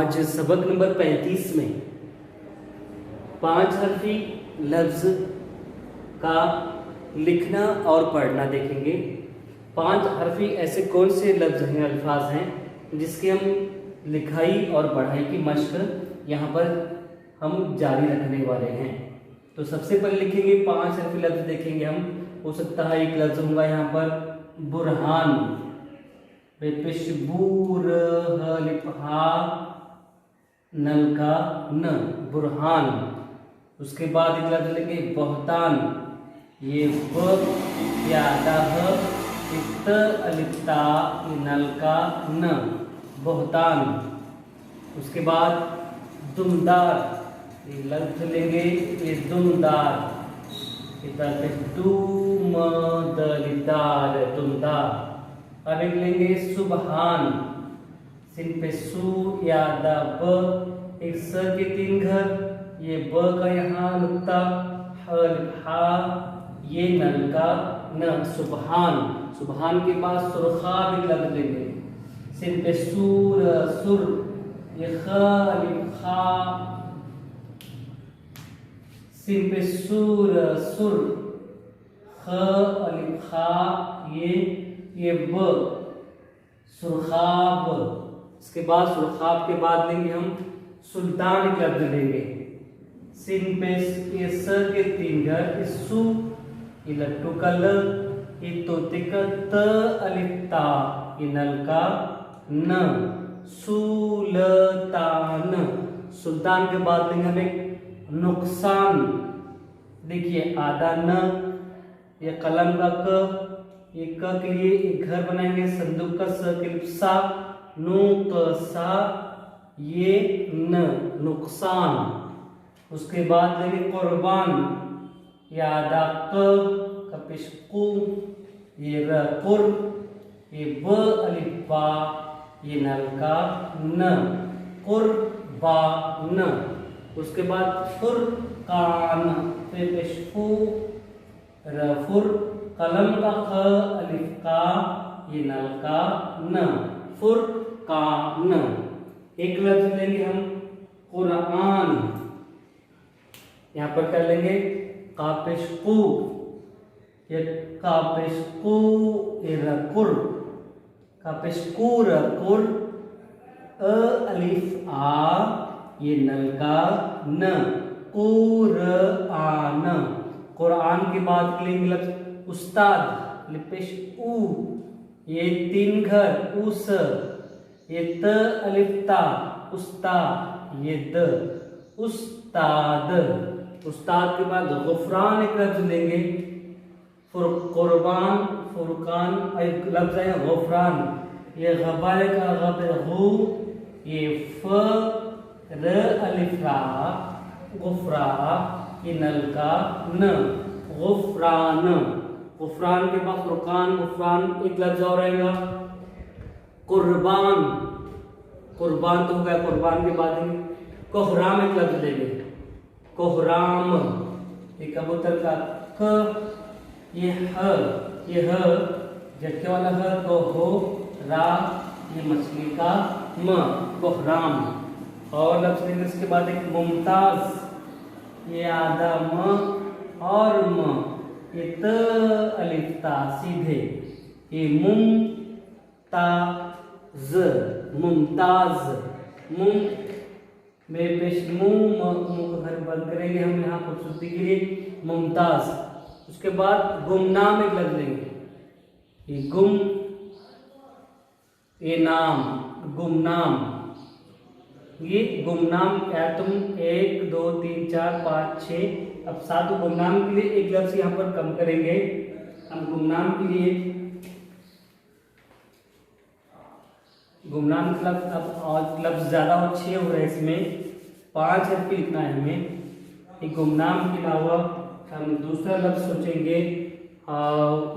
आज सबक नंबर 35 में 5 हर्फी लफ्ज़ का लिखना और पढ़ना देखेंगे। 5 हर्फी ऐसे कौन से लफ्ज़ हैं, अल्फाज हैं जिसके हम लिखाई और पढ़ाई की मशक यहाँ पर हम जारी रखने वाले हैं। तो सबसे पहले लिखेंगे 5 हर्फी लफ्ज़ देखेंगे हम। हो सकता है एक लफ्ज़ होगा यहाँ पर बुरहान, पेशबूर लिफा नल का न, बुरहान। उसके बाद एक लफ्ज़ लेंगे बहतान, ये ब यादा इत अलिफ्ता नल का न, बहतान। उसके बाद दुमदार, ये लफ्ज़ लेंगे ये दुमदार, दुमदार, दुमदार। अब एक लेंगे सुबहान, सिन पे सू यादा ब, एक स के 3 घर, ये ब का यहाँ नुक्ता, हा ये नल का न, सुबहान। सुबहान के बाद सुरखा भी लग लेंगे, सिन पे सूर सुर, ये खा, सिन पे सूर सुर, ख अलिफ खा, ये ब, सुरखाब। इसके बाद सुरखाब के बाद लेंगे हम सुल्तान एक लफ्ज़ लेंगे, सिन पे ये स के 3 घर, सु ये लट्टू का ल, ये तोते का त अलिफ ता, ये नल का न, सुल्तान। सुल्तान के बाद लेंगे हम एक नुकसान, देखिए आधा न, ये कलम का क, ये क के लिए एक घर बनाएंगे, संदूक का स के लिए सा, नुकसा, ये न, नुकसान। उसके बाद लेंगे कुर्बान, यादा क का पेशकू, ये र कुर, ये ब अलिफ बा, ये नल का न, कुर्बान। उसके बाद फुरकान, पेशकू रफुर, कलम का ख अलिफ का, ये नल का न, फुरकान। एक लफ्ज़ लेंगे हम कुरान, यहाँ पर क्या लेंगे कापेशकू, ये कापेशकू, ये रकुर, कापेशकू रकुर, अ अलिफ आ, ये नल का न, कुरआन। कुरान के बाद लेंगे लफ्ज़ उस्ताद, लिपेश उ, ये 3 घर, उस, ये त अलिफ ता, उस्ता, ये द, उस्ताद। उस्ताद के बाद गुफरान एक लफ्ज़ लेंगे, कुर्बान, फुरकान, एक लफ्ज़ है गुफरान, ये गबाल का गब गु, ये फ र अलिफ रा, गुफरा, ये नल का न, गुफरान। गुफरान के बाद फुरकान, गुफरान, एक लफ्ज़ और रहेगा कुर्बान। कुर्बान तो हो गया, कुर्बान के बाद कोहराम एक लफ्ज़ लेंगे, कोहराम, ये कबूतर का क, ये ह, ये ह झटके वाला ह, तो हो रा, ये मछली का म, कोहराम। और लफ्ज़ लेंगे इसके बाद एक मुमताज, ये आधा म और म, ये त अलिफ ता सीधे, ये मुमताज, मुमताज। मुम में पेश मुंह को घर बंद करेंगे हम यहाँ खूबसूरती के लिए, मुमताज। उसके बाद गुमनाम एक लफ्ज़ लेंगे, ये गुम, ये नाम, गुमनाम। ये गुमनाम क्या, तुम 1 2 3 4 5 6, अब 7 गुमनाम के लिए एक लफ्ज़ यहाँ पर कम करेंगे हम। गुमनाम के लिए गुमनाम का लफ्ज़ अब और लफ्ज़ ज़्यादा और 6 हो रहे हैं, इसमें 5 हर्फ लिखना है हमें। एक गुमनाम के अलावा हम दूसरा लफ्ज़ सोचेंगे,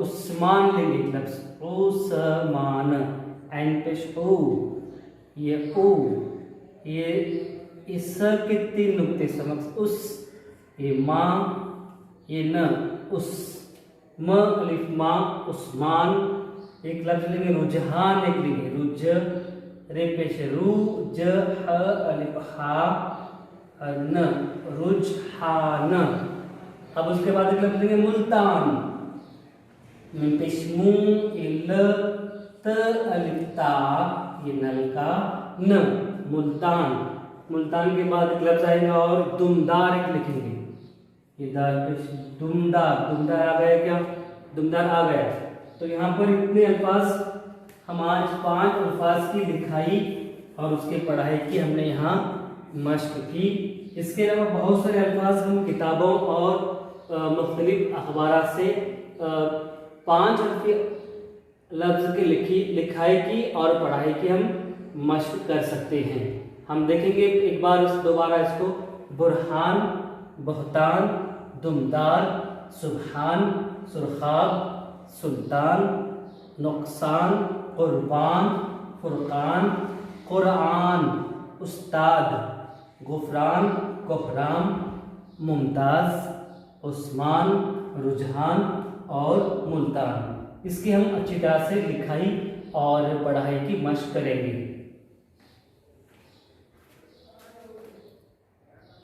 उस्मान लेंगे लफ्ज़, उस्मान, एन पेश ओ, ये ओ, ये इस के 3 नुक्ते समक्ष, उस, ये माँ, ये न, उस, म अलिफ माँ, उस्मान। एक लफ्ज़ लेंगे रुझान, एक लेंगे रुझ रे पेश रू ज ह अलिफ हा न, रुझान। अब उसके बाद एक लफ्ज लेंगे मुल्तान, मीम पेश मू इल त अलिफ ता, ये नल का न, मुल्तान। मुल्तान के बाद एक लफ्ज आएगा और दुमदार एक लिखेंगे, ये दार पेश दुमदार, दुमदार आ गया क्या, दुमदार आ गया। तो यहाँ पर इतने अल्फाज, हम आज 5 अल्फाज की लिखाई और उसके पढ़ाई की हमने यहाँ मश्क की। इसके अलावा बहुत सारे अल्फाज हम किताबों और मुख्तलिफ अखबार से 5 लफ्ज की लिखाई की और पढ़ाई की हम मश्क कर सकते हैं। हम देखेंगे एक बार दोबारा इसको, बुरहान, बहतान, दुमदार, सुबहान, सुरखाब, सुल्तान, नुकसान, कुर्बान, फुरकान, कुरान, उस्ताद, गुफरान, कोहराम, मुमताज, उस्मान, रुझान और मुल्तान। इसकी हम अच्छी तरह से लिखाई और पढ़ाई की मश्क करेंगे।